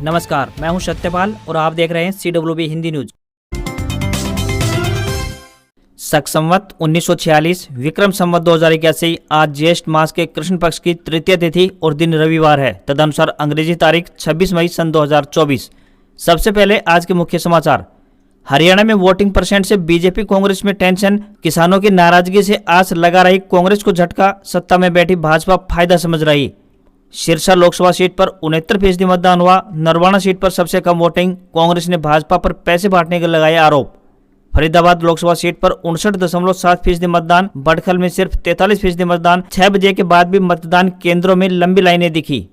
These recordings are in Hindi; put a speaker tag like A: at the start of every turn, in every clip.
A: नमस्कार, मैं हूं सत्यपाल और आप देख रहे हैं CWB हिंदी न्यूज। शक संवत 1946 विक्रम संवत 2081 आज ज्येष्ठ मास के कृष्ण पक्ष की तृतीय तिथि और दिन रविवार है। तदनुसार अंग्रेजी तारीख 26 मई सन 2024। सबसे पहले आज के मुख्य समाचार। हरियाणा में वोटिंग परसेंट से बीजेपी कांग्रेस में टेंशन, किसानों की नाराजगी से आस लगा रही कांग्रेस को झटका, सत्ता में बैठी भाजपा फायदा समझ रही। सिरसा लोकसभा सीट पर 69% मतदान हुआ। नरवाना सीट पर सबसे कम वोटिंग, कांग्रेस ने भाजपा पर पैसे बांटने के लगाए आरोप। फरीदाबाद लोकसभा सीट पर 59.7% मतदान, बड़खल में सिर्फ 43% मतदान। 6 बजे के बाद भी मतदान केंद्रों में लंबी लाइनें दिखी।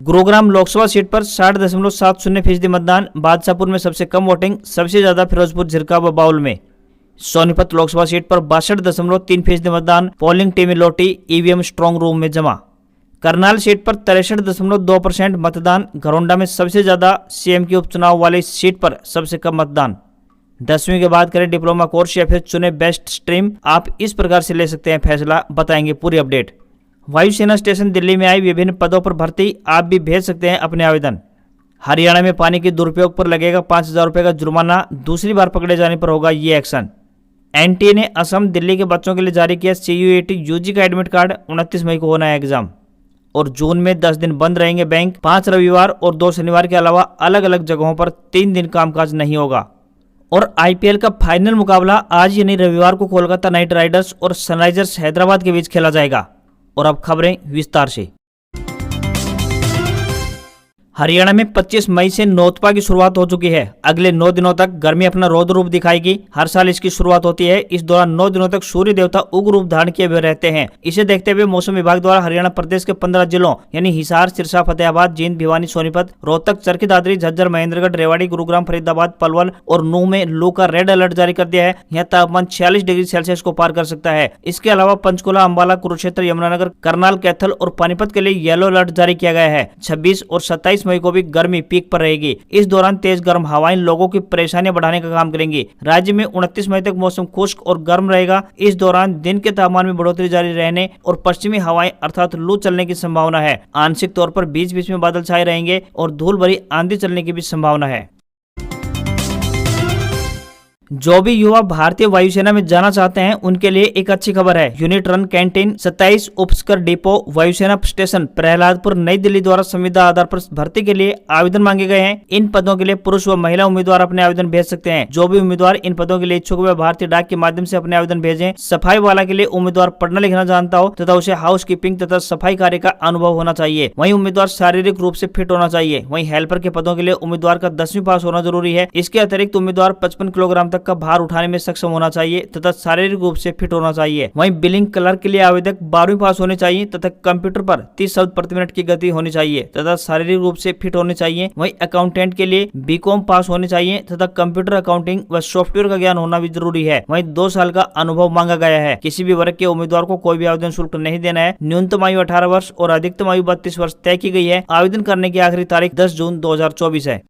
A: गुरुग्राम लोकसभा सीट पर 60.70% मतदान, बादशाहपुर में सबसे कम वोटिंग, सबसे ज्यादा फिरोजपुर, झिरका व बाउल में। सोनीपत लोकसभा सीट पर 62.3% मतदान, पोलिंग टीमें लौटी, ईवीएम स्ट्रांग रूम में जमा। करनाल सीट पर 63.2% मतदान, घरोंडा में सबसे ज्यादा, सीएम के उपचुनाव वाली सीट पर सबसे कम मतदान। 10वीं के बाद करें डिप्लोमा कोर्स या फिर चुने बेस्ट स्ट्रीम, आप इस प्रकार से ले सकते हैं फैसला, बताएंगे पूरी अपडेट। वायुसेना स्टेशन दिल्ली में आई विभिन्न पदों पर भर्ती, आप भी भेज सकते हैं अपने आवेदन। हरियाणा में पानी के दुरुपयोग पर लगेगा 5,000 रुपये का जुर्माना, दूसरी बार पकड़े जाने पर होगा ये एक्शन। एनटीए ने असम दिल्ली के बच्चों के लिए जारी किया CUET यूजी का एडमिट कार्ड, 29 मई को होना है एग्जाम। और जून में 10 दिन बंद रहेंगे बैंक, 5 रविवार और 2 शनिवार के अलावा अलग अलग जगहों पर 3 दिन कामकाज नहीं होगा। और IPL का फाइनल मुकाबला आज यानी रविवार को कोलकाता नाइट राइडर्स और सनराइजर्स हैदराबाद के बीच खेला जाएगा। और अब खबरें विस्तार से। हरियाणा में 25 मई से नौतपा की शुरुआत हो चुकी है। अगले 9 दिनों तक गर्मी अपना रौद्र रूप दिखाएगी। हर साल इसकी शुरुआत होती है। इस दौरान 9 दिनों तक सूर्य देवता उग्र रूप धारण किए हुए रहते हैं। इसे देखते हुए मौसम विभाग द्वारा हरियाणा प्रदेश के 15 जिलों यानी हिसार, सिरसा, फतेहाबाद, जींद, भिवानी, सोनीपत, रोहतक, चरखी दादरी, झज्जर, महेंद्रगढ़, रेवाड़ी, गुरुग्राम, फरीदाबाद, पलवल और नूंह में लू का रेड अलर्ट जारी कर दिया है। यहाँ तापमान 46 डिग्री सेल्सियस को पार कर सकता है। इसके अलावा पंचकुला, अंबाला, कुरुक्षेत्र, यमुनानगर, करनाल, कैथल और पानीपत के लिए येलो अलर्ट जारी किया गया है। 26 और 27 मई को भी गर्मी पीक पर रहेगी। इस दौरान तेज गर्म हवाएं लोगों की परेशानियां बढ़ाने का काम करेंगी। राज्य में 29 मई तक मौसम खुश्क और गर्म रहेगा। इस दौरान दिन के तापमान में बढ़ोतरी जारी रहने और पश्चिमी हवाएं अर्थात लू चलने की संभावना है। आंशिक तौर पर बीच बीच में बादल छाए रहेंगे और धूल भरी आंधी चलने की भी संभावना है। जो भी युवा भारतीय वायुसेना में जाना चाहते हैं उनके लिए एक अच्छी खबर है। यूनिट रन कैंटीन 27 उपस्कर डिपो वायुसेना स्टेशन प्रहलादपुर नई दिल्ली द्वारा संविदा आधार पर भर्ती के लिए आवेदन मांगे गए हैं। इन पदों के लिए पुरुष व महिला उम्मीदवार अपने आवेदन भेज सकते हैं। जो भी उम्मीदवार इन पदों के लिए इच्छुक वे भारतीय डाक के माध्यम से अपने आवेदन भेजें। सफाई वाला के लिए उम्मीदवार पढ़ना लिखना जानता हो तथा उसे हाउस कीपिंग तथा सफाई कार्य का अनुभव होना चाहिए। वहीं उम्मीदवार शारीरिक रूप से फिट होना चाहिए। वहीं हेल्पर के पदों के लिए उम्मीदवार का 10वीं पास होना जरूरी है। इसके अतिरिक्त उम्मीदवार 55 किलोग्राम तक का भार उठाने में सक्षम होना चाहिए तथा शारीरिक रूप से फिट होना चाहिए। वहीं बिलिंग क्लर्क के लिए आवेदक 12वीं पास होने चाहिए तथा कंप्यूटर पर 30 शब्द प्रति मिनट की गति होनी चाहिए तथा शारीरिक रूप से फिट होने चाहिए। वहीं अकाउंटेंट के लिए BCom पास होने चाहिए तथा कंप्यूटर अकाउंटिंग व सॉफ्टवेयर का ज्ञान होना भी जरूरी है। वहीं 2 साल का अनुभव मांगा गया है। किसी भी वर्ग के उम्मीदवार को कोई भी आवेदन शुल्क नहीं देना है। न्यूनतम आयु 18 वर्ष और अधिकतम आयु 32 वर्ष तय की गई है। आवेदन करने की आखिरी तारीख 10 जून 2024 है।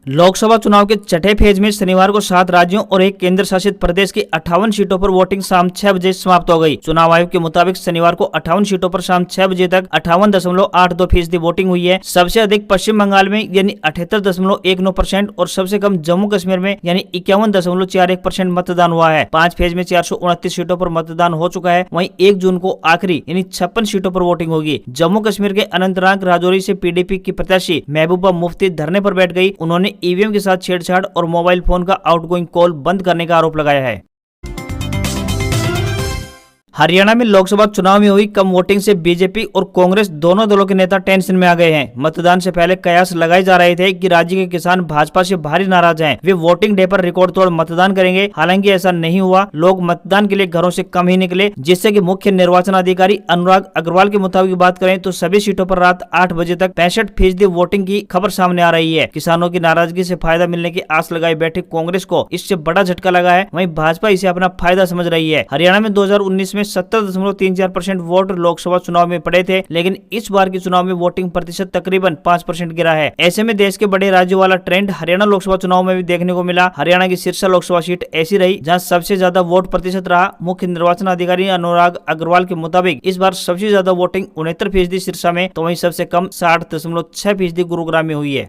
A: लोकसभा चुनाव के छठे फेज में शनिवार को 7 राज्यों और 1 केंद्र शासित प्रदेश की 58 सीटों पर वोटिंग शाम 6 बजे समाप्त हो गई। चुनाव आयोग के मुताबिक शनिवार को 58 सीटों पर शाम 6 बजे तक 58.82% वोटिंग हुई है। सबसे अधिक पश्चिम बंगाल में यानी 78.19% और सबसे कम जम्मू कश्मीर में यानी 51.41% मतदान हुआ है। 5 फेज में 429 सीटों पर मतदान हो चुका है। वहीं 1 जून को आखिरी यानी 56 सीटों पर वोटिंग होगी। जम्मू कश्मीर के अनंतनाग राजौरी से PDP की प्रत्याशी महबूबा मुफ्ती धरने पर बैठ गई। उन्होंने ईवीएम के साथ छेड़छाड़ और मोबाइल फोन का आउटगोइंग कॉल बंद करने का आरोप लगाया है। हरियाणा में लोकसभा चुनाव में हुई कम वोटिंग से बीजेपी और कांग्रेस दोनों दलों के नेता टेंशन में आ गए हैं। मतदान से पहले कयास लगाए जा रहे थे कि राज्य के किसान भाजपा से भारी नाराज हैं। वे वोटिंग डे पर रिकॉर्ड तोड़ मतदान करेंगे। हालांकि ऐसा नहीं हुआ। लोग मतदान के लिए घरों से कम ही निकले, जिससे कि मुख्य निर्वाचन अधिकारी अनुराग अग्रवाल के मुताबिक बात करें तो सभी सीटों पर रात 8 बजे तक 65% वोटिंग की खबर सामने आ रही है। किसानों की नाराजगी से फायदा मिलने की आस लगाई बैठी कांग्रेस को इससे बड़ा झटका लगा है। वहीं भाजपा इसे अपना फायदा समझ रही है। हरियाणा में 2019 में 70.34% वोट लोकसभा चुनाव में पड़े थे, लेकिन इस बार के चुनाव में वोटिंग प्रतिशत तकरीबन 5% गिरा है। ऐसे में देश के बड़े राज्यों वाला ट्रेंड हरियाणा लोकसभा चुनाव में भी देखने को मिला। हरियाणा की सिरसा लोकसभा सीट ऐसी रही जहां सबसे ज्यादा वोट प्रतिशत रहा। मुख्य निर्वाचन अधिकारी अनुराग अग्रवाल के मुताबिक इस बार सबसे ज्यादा वोटिंग 69% सिरसा में, तो वहीं सबसे कम 60.6% गुरुग्राम में हुई है।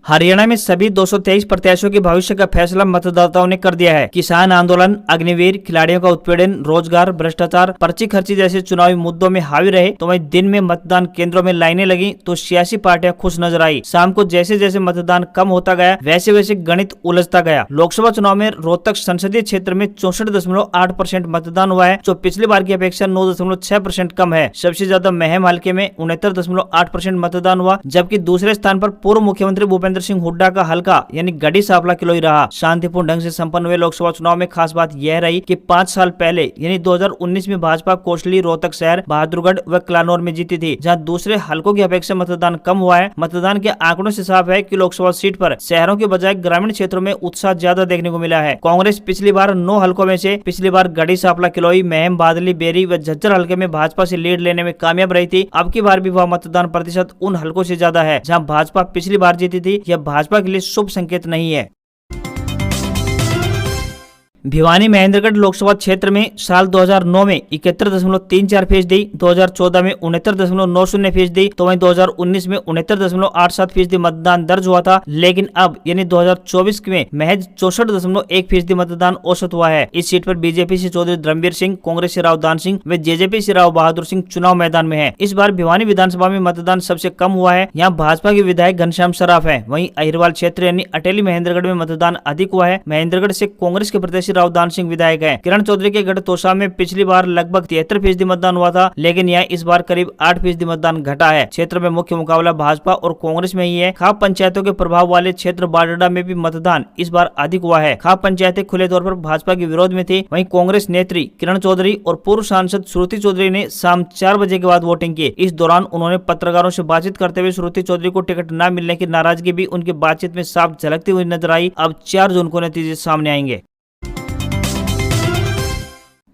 A: हरियाणा में सभी 223 प्रत्याशियों के भविष्य का फैसला मतदाताओं ने कर दिया है। किसान आंदोलन, अग्निवीर, खिलाड़ियों का उत्पीड़न, रोजगार, भ्रष्टाचार, पर्ची खर्ची जैसे चुनावी मुद्दों में हावी रहे, तो वहीं दिन में मतदान केंद्रों में लाइनें लगी तो सियासी पार्टियां खुश नजर आई। शाम को जैसे जैसे मतदान कम होता गया वैसे वैसे गणित उलझता गया। लोकसभा चुनाव में रोहतक संसदीय क्षेत्र में 64.8% मतदान हुआ है, जो पिछली बार की अपेक्षा 9.6% कम है। सबसे ज्यादा महम हल्के में 69.8% मतदान हुआ, जबकि दूसरे स्थान पर पूर्व मुख्यमंत्री भूपेंद्र सिंह हुड्डा का हल्का यानी गढ़ी सांपला किलोई रहा। शांतिपूर्ण ढंग से संपन्न हुए लोकसभा चुनाव में खास बात यह रही कि 5 साल पहले यानी 2019 में भाजपा कोसली, रोहतक शहर, बहादुरगढ़ व कलानौर में जीती थी, जहां दूसरे हलकों की अपेक्षा मतदान कम हुआ है। मतदान के आंकड़ों से साफ है कि लोकसभा सीट पर शहरों के बजाय ग्रामीण क्षेत्रों में उत्साह ज्यादा देखने को मिला है। कांग्रेस पिछली बार 9 हलकों में से पिछली बार गढ़ी सांपला किलोई, महम, बादली, बेरी व झज्जर हल्के में भाजपा से लीड लेने में कामयाब रही थी। अब की बार भी वह मतदान प्रतिशत उन हलकों से ज्यादा है जहां भाजपा पिछली बार जीती थी। यह भाजपा के लिए शुभ संकेत नहीं है। भिवानी महेंद्रगढ़ लोकसभा क्षेत्र में साल 2009 में 71.34%, 2014 में 69.90%, तो वहीं 2019 में 69.87% मतदान दर्ज हुआ था। लेकिन अब यानी 2024 में महज 64.1% मतदान औसत हुआ है। इस सीट पर बीजेपी से चौधरी धर्मवीर सिंह, कांग्रेस से राव दान सिंह व जेजेपी से राव बहादुर सिंह चुनाव मैदान में है। इस बार भिवानी विधानसभा में मतदान सबसे कम हुआ है। यहाँ भाजपा के विधायक घनश्याम सराफ है। वहीं अहिरवाल क्षेत्र यानी अटेली महेंद्रगढ़ में मतदान अधिक हुआ है। महेंद्रगढ़ से कांग्रेस के प्रत्याशी राव दान सिंह विधायक हैं। किरण चौधरी के गढ़ तोसा में पिछली बार लगभग 73% मतदान हुआ था, लेकिन यहाँ इस बार करीब 8% मतदान घटा है। क्षेत्र में मुख्य मुकाबला भाजपा और कांग्रेस में ही है। खाप पंचायतों के प्रभाव वाले क्षेत्र बारडा में भी मतदान इस बार अधिक हुआ है। खाप पंचायतें खुले तौर पर भाजपा के विरोध में थी। वहीं कांग्रेस नेत्री किरण चौधरी और पूर्व सांसद श्रुति चौधरी ने शाम 4 बजे के बाद वोटिंग की। इस दौरान उन्होंने पत्रकारों से बातचीत करते हुए श्रुति चौधरी को टिकट न मिलने की नाराजगी भी उनकी बातचीत में साफ झलकती हुई नजर आई। अब 4 जून को नतीजे सामने आएंगे।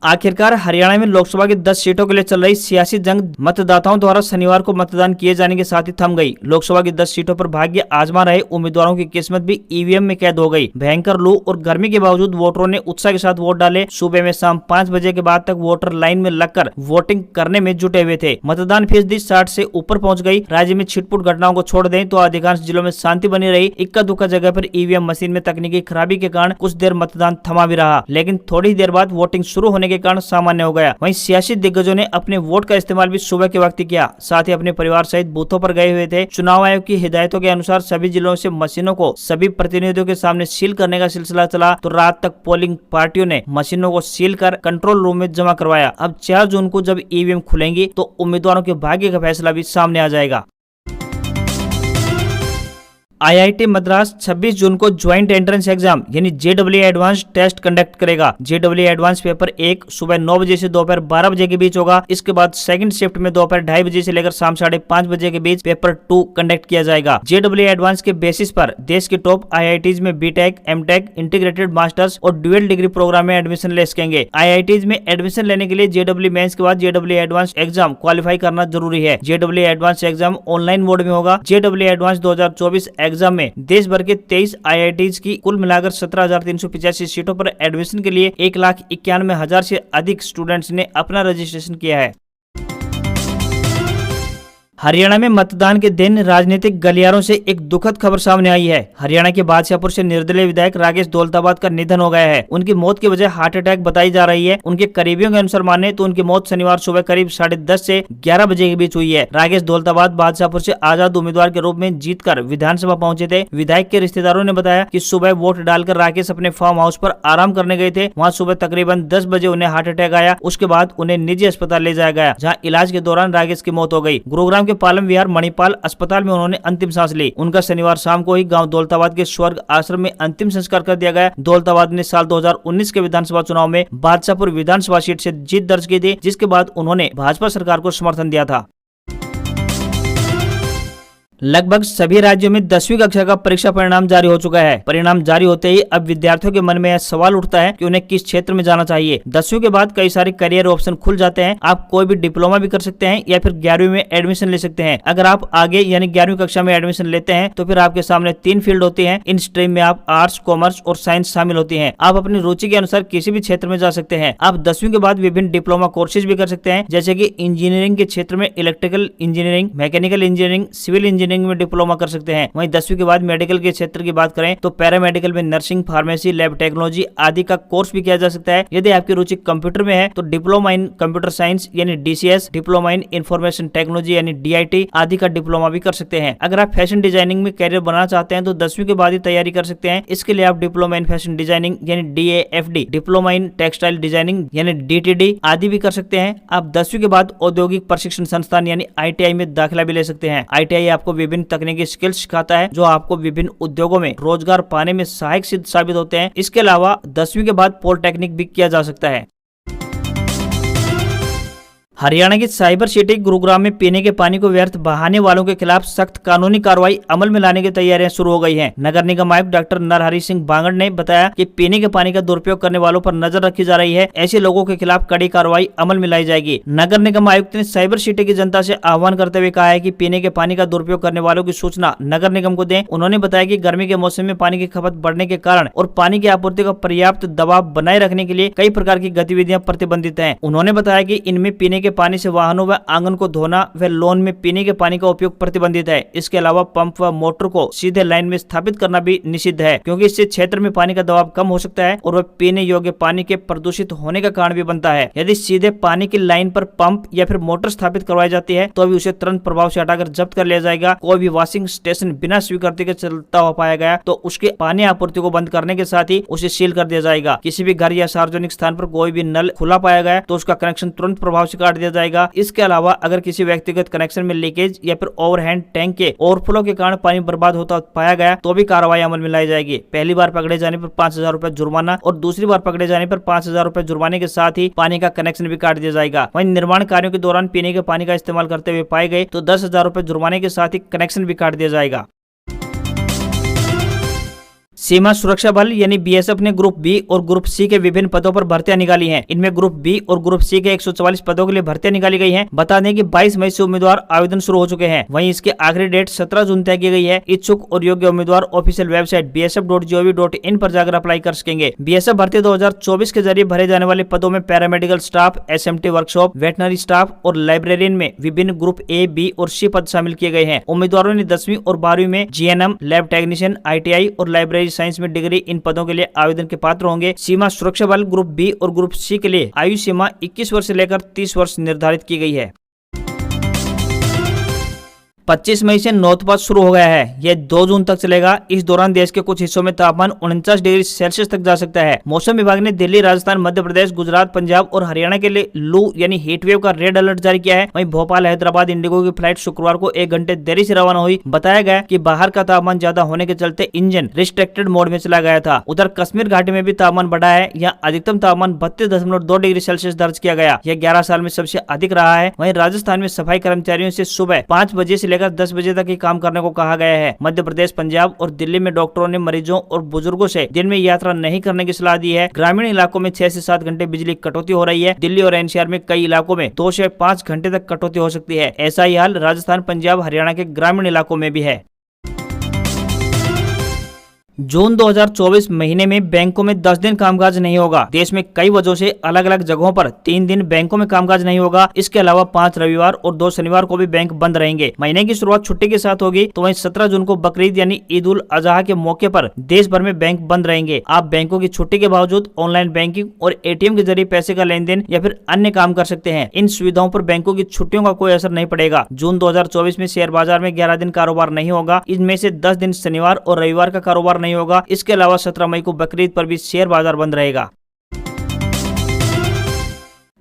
A: आखिरकार हरियाणा में लोकसभा की 10 सीटों के लिए चल रही सियासी जंग मतदाताओं द्वारा शनिवार को मतदान किए जाने के साथ ही थम गई। लोकसभा की 10 सीटों पर भाग्य आजमा रहे उम्मीदवारों की किस्मत भी ईवीएम में कैद हो गई। भयंकर लू और गर्मी के बावजूद वोटरों ने उत्साह के साथ वोट डाले। सुबह में शाम 5 बजे के बाद तक वोटर लाइन में लगकर वोटिंग करने में जुटे हुए थे। मतदान फीसदी 60 से ऊपर पहुंच गई। राज्य में छिटपुट घटनाओं को छोड़ दें तो अधिकांश जिलों में शांति बनी रही। इक्का दुक्का जगह पर ईवीएम मशीन में तकनीकी खराबी के कारण कुछ देर मतदान थमा भी रहा, लेकिन थोड़ी देर बाद वोटिंग शुरू होने के कारण सामान्य हो गया। वहीं सियासी दिग्गजों ने अपने वोट का इस्तेमाल भी सुबह के वक्त किया, साथ ही अपने परिवार सहित बूथों पर गए हुए थे। चुनाव आयोग की हिदायतों के अनुसार सभी जिलों से मशीनों को सभी प्रतिनिधियों के सामने सील करने का सिलसिला चला, तो रात तक पोलिंग पार्टियों ने मशीनों को सील कर कंट्रोल रूम में जमा करवाया। अब 4 जून को जब ईवीएम खुलेंगी तो उम्मीदवारों के भाग्य का फैसला भी सामने आ जाएगा। आईआईटी मद्रास 26 जून को ज्वाइंट एंट्रेंस एग्जाम यानी जेईई एडवांस टेस्ट कंडक्ट करेगा। जेईई एडवांस पेपर 1 सुबह 9 बजे से दोपहर 12 बजे के बीच होगा। इसके बाद सेकंड शिफ्ट में दोपहर 2:30 बजे से लेकर शाम 5:30 बजे के बीच पेपर 2 कंडक्ट किया जाएगा। जेईई एडवांस के बेसिस पर देश के टॉप आईआईटीज में बीटेक, एमटेक, इंटीग्रेटेड मास्टर्स और ड्यूअल डिग्री प्रोग्राम में एडमिशन ले सकेंगे। आईआईटीज में एडमिशन लेने के लिए जेईई मेंस के बाद जेईई एडवांस एग्जाम क्वालिफाई करना जरूरी है। JEE advance exam online mode में होगा। जेईई एडवांस 2024 एग्जाम में देश भर के 23 आईआईटीज की कुल मिलाकर 17,385 सीटों पर एडमिशन के लिए 1,91,000 से अधिक स्टूडेंट्स ने अपना रजिस्ट्रेशन किया है। हरियाणा में मतदान के दिन राजनीतिक गलियारों से एक दुखद खबर सामने आई है। हरियाणा के बादशाहपुर से निर्दलीय विधायक राकेश दौलताबाद का निधन हो गया है। उनकी मौत की वजह हार्ट अटैक बताई जा रही है। उनके करीबियों के अनुसार माने तो उनकी मौत शनिवार सुबह करीब 10:30 से 11 बजे के बीच हुई है। राकेश दौलताबाद बादशाहपुर से आजाद उम्मीदवार के रूप में जीतकर विधानसभा पहुंचे थे। विधायक के रिश्तेदारों ने बताया कि सुबह वोट डालकर राकेश अपने फार्म हाउस पर आराम करने गए थे। वहाँ सुबह तकरीबन 10 बजे उन्हें हार्ट अटैक आया। उसके बाद उन्हें निजी अस्पताल ले जाया गया, जहाँ इलाज के दौरान राकेश की मौत हो गई। गुरुग्राम के पालम विहार मणिपाल अस्पताल में उन्होंने अंतिम सांस ली। उनका शनिवार शाम को ही गांव दौलताबाद के स्वर्ग आश्रम में अंतिम संस्कार कर दिया गया। दौलताबाद ने साल 2019 के विधानसभा चुनाव में बादशाहपुर विधानसभा सीट से जीत दर्ज की थी, जिसके बाद उन्होंने भाजपा सरकार को समर्थन दिया था। लगभग सभी राज्यों में 10वीं कक्षा का परीक्षा परिणाम जारी हो चुका है। परिणाम जारी होते ही अब विद्यार्थियों के मन में यह सवाल उठता है कि उन्हें किस क्षेत्र में जाना चाहिए। 10वीं के बाद कई सारे करियर ऑप्शन खुल जाते हैं। आप कोई भी डिप्लोमा भी कर सकते हैं या फिर 11वीं में एडमिशन ले सकते हैं। अगर आप आगे यानी 11वीं कक्षा में एडमिशन लेते हैं तो फिर आपके सामने 3 फील्ड होती हैं। इन स्ट्रीम में आप आर्ट्स, कॉमर्स और साइंस शामिल होती हैं। आप अपनी रुचि के अनुसार किसी भी क्षेत्र में जा सकते हैं। आप 10वीं के बाद विभिन्न डिप्लोमा कोर्सेज भी कर सकते हैं, जैसे कि इंजीनियरिंग के क्षेत्र में electrical engineering, mechanical engineering, civil engineering में डिप्लोमा कर सकते हैं। वहीं 10वीं के बाद मेडिकल के क्षेत्र की बात करें तो पैरामेडिकल में नर्सिंग, फार्मेसी, लैब टेक्नोलॉजी आदि का कोर्स भी किया जा सकता है। यदि आपकी रुचि कंप्यूटर में है तो डिप्लोमा इन कंप्यूटर साइंस यानी DCS, diploma in information technology यानी DIT आदि का डिप्लोमा भी कर सकते हैं। अगर आप फैशन डिजाइनिंग में कैरियर बनाना चाहते हैं तो 10वीं के बाद ही तैयारी कर सकते हैं। इसके लिए आप डिप्लोमा इन फैशन डिजाइनिंग यानी DAFD, diploma in textile designing यानी DTD आदि भी कर सकते हैं। आप 10वीं के बाद औद्योगिक प्रशिक्षण संस्थान यानी ITI में दाखिला भी ले सकते हैं। ITI आपको विभिन्न तकनीकी स्किल्स सिखाता है जो आपको विभिन्न उद्योगों में रोजगार पाने में सहायक सिद्ध साबित होते हैं। इसके अलावा 10वीं के बाद पॉलिटेक्निक भी किया जा सकता है। हरियाणा की साइबर सिटी गुरुग्राम में पीने के पानी को व्यर्थ बहाने वालों के खिलाफ सख्त कानूनी कार्रवाई अमल में लाने की तैयारियां शुरू हो गई हैं। नगर निगम आयुक्त डॉक्टर नरहरि सिंह बांगड़ ने बताया कि पीने के पानी का दुरुपयोग करने वालों पर नजर रखी जा रही है। ऐसे लोगों के खिलाफ कड़ी कार्रवाई अमल में लाई जाएगी। नगर निगम आयुक्त ने साइबर सिटी की जनता से आह्वान करते हुए कहा है कि पीने के पानी का दुरुपयोग करने वालों की सूचना नगर निगम को दें। उन्होंने बताया कि गर्मी के मौसम में पानी की खपत बढ़ने के कारण और पानी की आपूर्ति का पर्याप्त दबाव बनाए रखने के लिए कई प्रकार की गतिविधियां प्रतिबंधित हैं। उन्होंने बताया कि इनमें पीने के पानी से वाहनों व आंगन को धोना व लॉन में पीने के पानी का उपयोग प्रतिबंधित है। इसके अलावा पंप व मोटर को सीधे लाइन में स्थापित करना भी निषिद्ध है, क्योंकि इससे क्षेत्र में पानी का दबाव कम हो सकता है और वह पीने योग्य पानी के प्रदूषित होने का कारण भी बनता है। यदि सीधे पानी की लाइन पर पंप या फिर मोटर स्थापित करवाई जाती है तो अभी उसे तुरंत प्रभाव से हटाकर जब्त कर लिया जाएगा। कोई भी वॉशिंग स्टेशन बिना स्वीकृति के चलता हुआ पाया गया तो उसके पानी आपूर्ति को बंद करने के साथ ही उसे सील कर दिया जाएगा। किसी भी घर या सार्वजनिक स्थान पर कोई भी नल खुला पाया गया तो उसका कनेक्शन तुरंत प्रभाव से काट दिया जाएगा। इसके अलावा अगर किसी व्यक्तिगत कनेक्शन में लीकेज या फिर ओवरहेड टैंक के ओवरफ्लो के कारण पानी बर्बाद होता पाया गया तो भी कार्रवाई अमल में लाई जाएगी। पहली बार पकड़े जाने पर 5,000 रुपए जुर्माना और दूसरी बार पकड़े जाने पर 5,000 रुपए जुर्माने के साथ ही पानी का कनेक्शन भी काट दिया जाएगा। वहीं निर्माण कार्यों के दौरान पीने के पानी का इस्तेमाल करते हुए पाए गए तो 10,000 रुपए जुर्माने के साथ ही कनेक्शन भी काट दिया जाएगा। सीमा सुरक्षा बल यानी BSF ने ग्रुप बी और ग्रुप सी के विभिन्न पदों पर भर्तियां निकाली हैं। इनमें ग्रुप बी और ग्रुप सी के 144 पदों के लिए भर्तियां निकाली गई हैं। बता दें कि 22 मई से उम्मीदवार आवेदन शुरू हो चुके हैं। वहीं इसकी आखिरी डेट 17 जून तय की गई है। इच्छुक और योग्य उम्मीदवार ऑफिशियल वेबसाइट bsf.gov.in पर जाकर अप्लाई कर सकेंगे। BSF भर्ती 2024 के जरिए भरे जाने वाले पदों में paramedical staff, SMT workshop, veterinary staff और लाइब्रेरियन में विभिन्न ग्रुप A, B और C पद शामिल किए गए हैं। उम्मीदवारों ने 10वीं और 12वीं में GNM, लैब टेक्नीशियन, ITI और लाइब्रेरी साइंस में डिग्री इन पदों के लिए आवेदन के पात्र होंगे। सीमा सुरक्षा बल ग्रुप बी और ग्रुप सी के लिए आयु सीमा 21 वर्ष से लेकर 30 वर्ष निर्धारित की गई है। 25 मई से नौतपा शुरू हो गया है। यह 2 जून तक चलेगा। इस दौरान देश के कुछ हिस्सों में तापमान 49 डिग्री सेल्सियस तक जा सकता है। मौसम विभाग ने दिल्ली, राजस्थान, मध्य प्रदेश, गुजरात, पंजाब और हरियाणा के लिए लू यानी हीट वेव का रेड अलर्ट जारी किया है। वहीं भोपाल, हैदराबाद इंडिगो की फ्लाइट शुक्रवार को 1 घंटे देरी से रवाना हुई। बताया गया कि बाहर का तापमान ज्यादा होने के चलते इंजन रिस्ट्रिक्टेड मोड में चला गया था। उधर कश्मीर घाटी में भी तापमान बढ़ा है। यहाँ अधिकतम तापमान 32.2 डिग्री सेल्सियस दर्ज किया गया। यह 11 साल में सबसे अधिक रहा है। वहीं राजस्थान में सफाई कर्मचारियों से सुबह 5 बजे से लेकर 10 बजे तक काम करने को कहा गया है। मध्य प्रदेश, पंजाब और दिल्ली में डॉक्टरों ने मरीजों और बुजुर्गों से दिन में यात्रा नहीं करने की सलाह दी है। ग्रामीण इलाकों में 6 से 7 घंटे बिजली कटौती हो रही है। दिल्ली और NCR में कई इलाकों में 2 से 5 घंटे तक कटौती हो सकती है। ऐसा ही हाल राजस्थान, पंजाब, हरियाणा के ग्रामीण इलाकों में भी है। जून 2024 महीने में बैंकों में 10 दिन कामकाज नहीं होगा। देश में कई वजहों से अलग अलग जगहों पर 3 दिन बैंकों में कामकाज नहीं होगा। इसके अलावा 5 रविवार और 2 शनिवार को भी बैंक बंद रहेंगे। महीने की शुरुआत छुट्टी के साथ होगी तो वहीं 17 जून को बकरीद यानी ईद उल अजहा के मौके पर देश भर में बैंक बंद रहेंगे। आप बैंकों की छुट्टी के बावजूद ऑनलाइन बैंकिंग और ATM के जरिए पैसे का लेन देन या फिर अन्य काम कर सकते हैं। इन सुविधाओं पर बैंकों की छुट्टियों का कोई असर नहीं पड़ेगा। जून 2024 में शेयर बाजार में 11 दिन कारोबार नहीं होगा। इनमें से 10 दिन शनिवार और रविवार का कारोबार नहीं होगा। इसके अलावा 17 मई को बकरीद पर भी शेयर बाजार बंद रहेगा।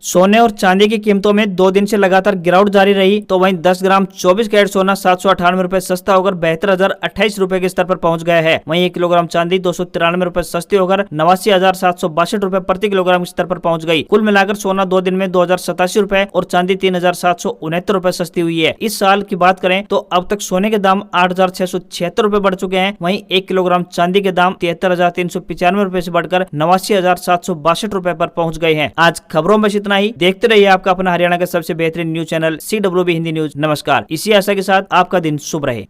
A: सोने और चांदी की कीमतों में 2 दिन से लगातार गिरावट जारी रही, तो वहीं 10 ग्राम 24 कैरेट सोना 798 रुपए सस्ता होकर 72,028 रुपए के स्तर पर पहुंच गया है। वहीं 1 किलोग्राम चांदी 293 रुपए सस्ती होकर 89,762 रुपए प्रति किलोग्राम के स्तर पर पहुंच गई। कुल मिलाकर सोना 2 दिन में 2,087 रुपए और चांदी 3,769 रुपए सस्ती हुई है। इस साल की बात करें तो अब तक सोने के दाम 8,676 रुपए बढ़ चुके हैं। वहीं 1 किलोग्राम चांदी के दाम 73,395 रुपए से बढ़कर 89,762 रुपए पर पहुंच गए हैं। आज खबरों में इतना ही। देखते रहिए आपका अपना हरियाणा का सबसे बेहतरीन news channel CWB Hindi news. नमस्कार। इसी आशा के साथ आपका दिन शुभ रहे।